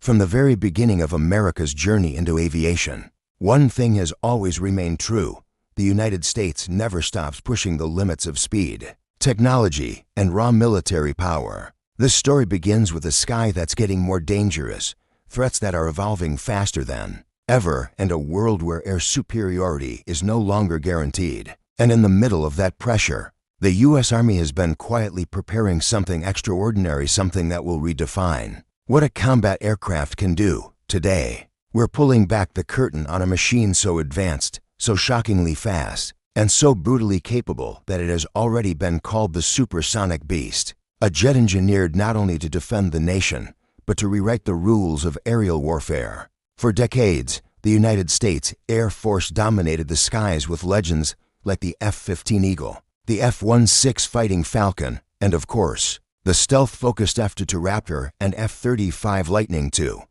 From the very beginning of America's journey into aviation, one thing has always remained true. The United States never stops pushing the limits of speed, technology, and raw military power. This story begins with a sky that's getting more dangerous, threats that are evolving faster than ever, and a world where air superiority is no longer guaranteed. And in the middle of that pressure, the U.S. Army has been quietly preparing something extraordinary, something that will redefine what a combat aircraft can do. Today, we're pulling back the curtain on a machine so advanced, so shockingly fast, and so brutally capable that it has already been called the Supersonic Beast. A jet engineered not only to defend the nation, but to rewrite the rules of aerial warfare. For decades, the United States Air Force dominated the skies with legends like the F-15 Eagle, the F-16 Fighting Falcon, and of course, the stealth-focused F-22 Raptor and F-35 Lightning II.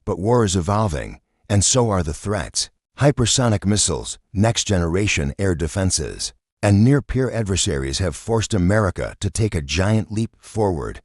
But war is evolving, and so are the threats. Hypersonic missiles, next-generation air defenses, and near-peer adversaries have forced America to take a giant leap forward.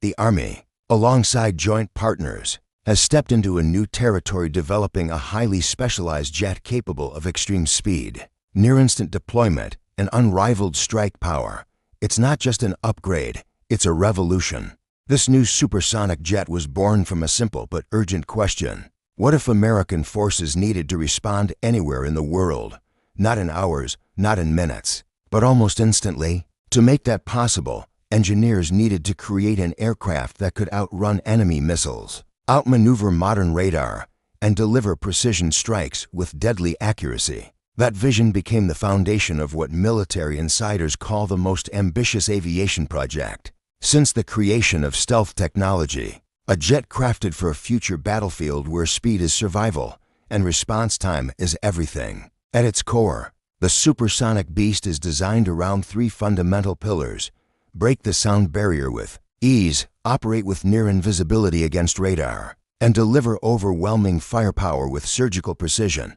The Army, alongside joint partners, has stepped into a new territory, developing a highly specialized jet capable of extreme speed, near-instant deployment, and unrivaled strike power. It's not just an upgrade, it's a revolution. This new supersonic jet was born from a simple but urgent question. What if American forces needed to respond anywhere in the world? Not in hours, not in minutes, but almost instantly. To make that possible, engineers needed to create an aircraft that could outrun enemy missiles, outmaneuver modern radar, and deliver precision strikes with deadly accuracy. That vision became the foundation of what military insiders call the most ambitious aviation project since the creation of stealth technology. A jet crafted for a future battlefield where speed is survival and response time is everything. At its core, the Supersonic Beast is designed around three fundamental pillars: break the sound barrier with ease, operate with near invisibility against radar, and deliver overwhelming firepower with surgical precision.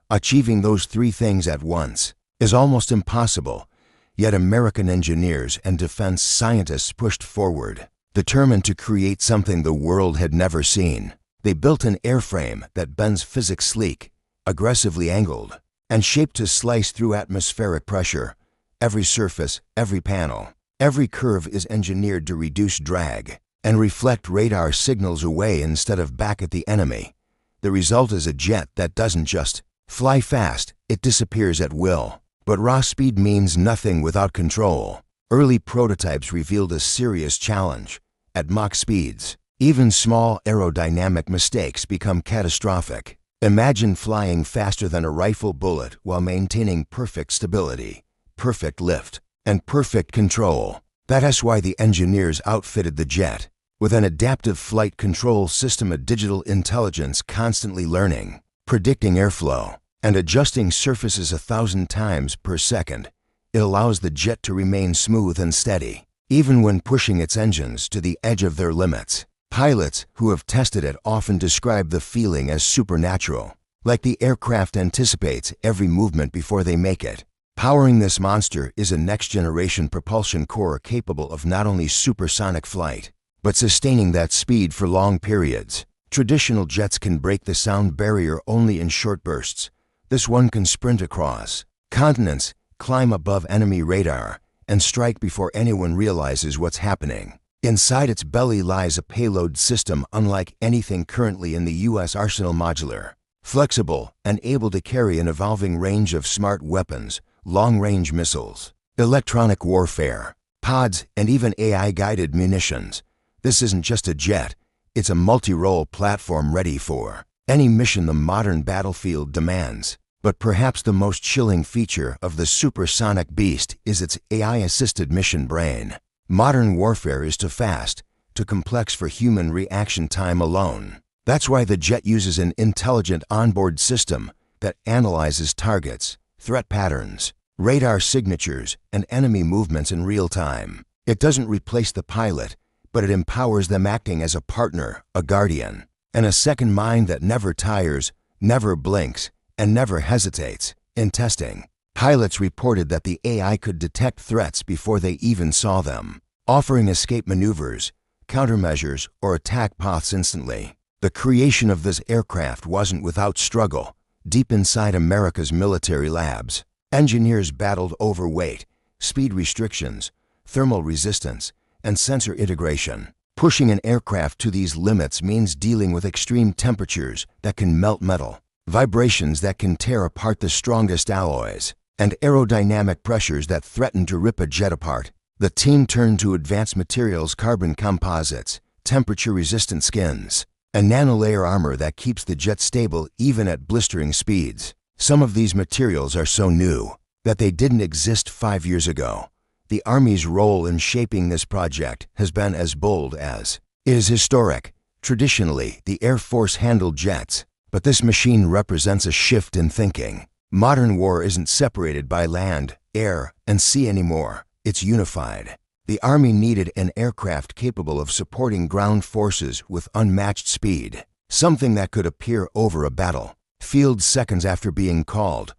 Achieving those three things at once is almost impossible, yet American engineers and defense scientists pushed forward, determined to create something the world had never seen. They built an airframe that bends physics sleek, aggressively angled, and shaped to slice through atmospheric pressure. Every surface, every panel, every curve is engineered to reduce drag and reflect radar signals away instead of back at the enemy. The result is a jet that doesn't just fly fast, it disappears at will. But raw speed means nothing without control. Early prototypes revealed a serious challenge. At Mach speeds, even small aerodynamic mistakes become catastrophic. Imagine flying faster than a rifle bullet while maintaining perfect stability, perfect lift, and perfect control. That's why the engineers outfitted the jet with an adaptive flight control system, a digital intelligence constantly learning, predicting airflow, and adjusting surfaces 1,000 times per second. It allows the jet to remain smooth and steady, even when pushing its engines to the edge of their limits. Pilots who have tested it often describe the feeling as supernatural, like the aircraft anticipates every movement before they make it. Powering this monster is a next-generation propulsion core capable of not only supersonic flight, but sustaining that speed for long periods. Traditional jets can break the sound barrier only in short bursts. This one can sprint across continents, climb above enemy radar, and strike before anyone realizes what's happening. Inside its belly lies a payload system unlike anything currently in the U.S. arsenal: modular, flexible, and able to carry an evolving range of smart weapons, long-range missiles, electronic warfare, pods, and even AI-guided munitions. This isn't just a jet, it's a multi-role platform ready for any mission the modern battlefield demands. But perhaps the most chilling feature of the Supersonic Beast is its AI-assisted mission brain. Modern warfare is too fast, too complex for human reaction time alone. That's why the jet uses an intelligent onboard system that analyzes targets, threat patterns, radar signatures, and enemy movements in real time. It doesn't replace the pilot, but it empowers them, acting as a partner, a guardian, and a second mind that never tires, never blinks, and never hesitates. In testing, pilots reported that the AI could detect threats before they even saw them, offering escape maneuvers, countermeasures, or attack paths instantly. The creation of this aircraft wasn't without struggle. Deep inside America's military labs, engineers battled over weight, speed restrictions, thermal resistance, and sensor integration. Pushing an aircraft to these limits means dealing with extreme temperatures that can melt metal, vibrations that can tear apart the strongest alloys, and aerodynamic pressures that threaten to rip a jet apart. The team turned to advanced materials, carbon composites, temperature-resistant skins, and nanolayer armor that keeps the jet stable even at blistering speeds. Some of these materials are so new that they didn't exist 5 years ago. The Army's role in shaping this project has been as bold as it is historic. Traditionally, the Air Force handled jets, but this machine represents a shift in thinking. Modern war isn't separated by land, air, and sea anymore. It's unified. The Army needed an aircraft capable of supporting ground forces with unmatched speed, something that could appear over a battlefield seconds after being called.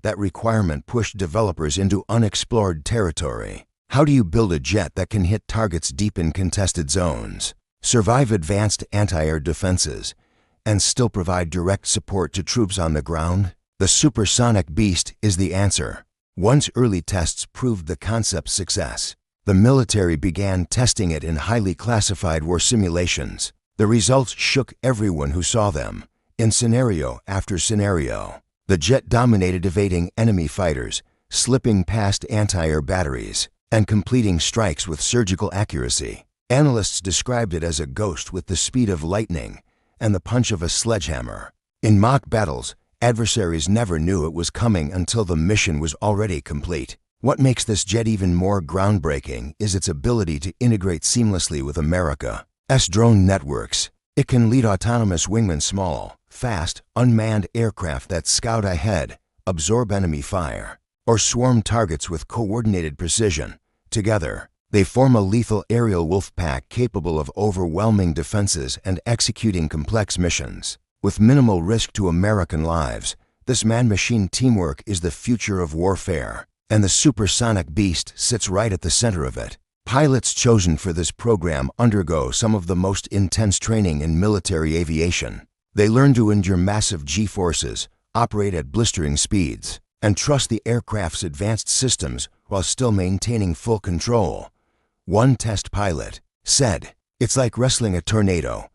That requirement pushed developers into unexplored territory. How do you build a jet that can hit targets deep in contested zones, survive advanced anti-air defenses, and still provide direct support to troops on the ground? The supersonic beast is the answer. Once early tests proved the concept's success, the military began testing it in highly classified war simulations. The results shook everyone who saw them. In scenario after scenario, the jet dominated, evading enemy fighters, slipping past anti-air batteries, and completing strikes with surgical accuracy. Analysts described it as a ghost with the speed of lightning and the punch of a sledgehammer. In Mach battles, adversaries never knew it was coming until the mission was already complete. What makes this jet even more groundbreaking is its ability to integrate seamlessly with America's drone networks. It can lead autonomous wingmen, small, fast, unmanned aircraft that scout ahead, absorb enemy fire, or swarm targets with coordinated precision. Together, they form a lethal aerial wolf pack capable of overwhelming defenses and executing complex missions with minimal risk to American lives. This man-machine teamwork is the future of warfare, and the supersonic beast sits right at the center of it. Pilots chosen for this program undergo some of the most intense training in military aviation. They learn to endure massive G-forces, operate at blistering speeds, and trust the aircraft's advanced systems while still maintaining full control. One test pilot said, "It's like wrestling a tornado,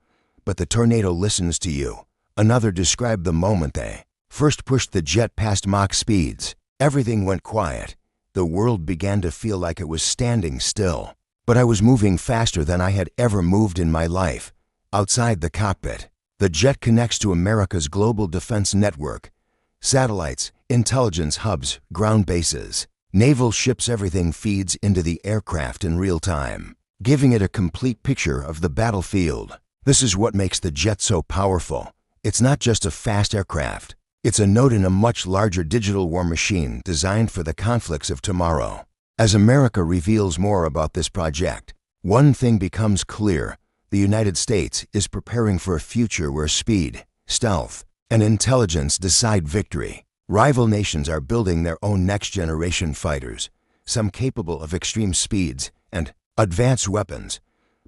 but the tornado listens to you." Another described the moment they first pushed the jet past Mach speeds. Everything went quiet. The world began to feel like it was standing still. But I was moving faster than I had ever moved in my life. Outside the cockpit, the jet connects to America's global defense network. Satellites, intelligence hubs, ground bases, naval ships, everything feeds into the aircraft in real time, giving it a complete picture of the battlefield. This is what makes the jet so powerful. It's not just a fast aircraft. It's a node in a much larger digital war machine designed for the conflicts of tomorrow. As America reveals more about this project, one thing becomes clear: the United States is preparing for a future where speed, stealth, and intelligence decide victory. Rival nations are building their own next-generation fighters, some capable of extreme speeds and advanced weapons.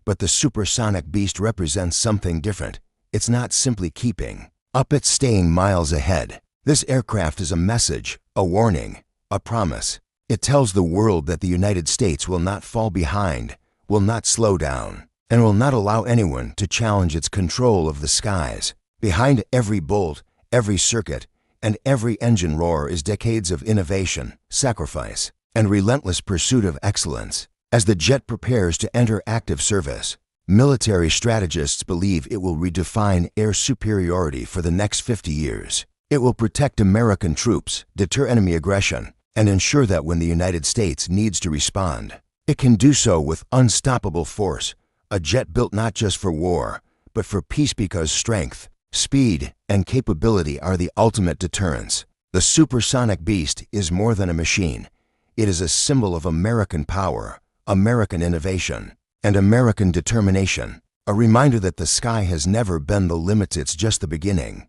But the supersonic beast represents something different. It's not simply keeping up, it's staying miles ahead. This aircraft is a message, a warning, a promise. It tells the world that the United States will not fall behind, will not slow down, and will not allow anyone to challenge its control of the skies. Behind every bolt, every circuit, and every engine roar is decades of innovation, sacrifice, and relentless pursuit of excellence. As the jet prepares to enter active service, military strategists believe it will redefine air superiority for the next 50 years. It will protect American troops, deter enemy aggression, and ensure that when the United States needs to respond, it can do so with unstoppable force. A jet built not just for war, but for peace, because strength, speed, and capability are the ultimate deterrents. The supersonic beast is more than a machine. It is a symbol of American power, American innovation, and American determination. A reminder that the sky has never been the limit, it's just the beginning.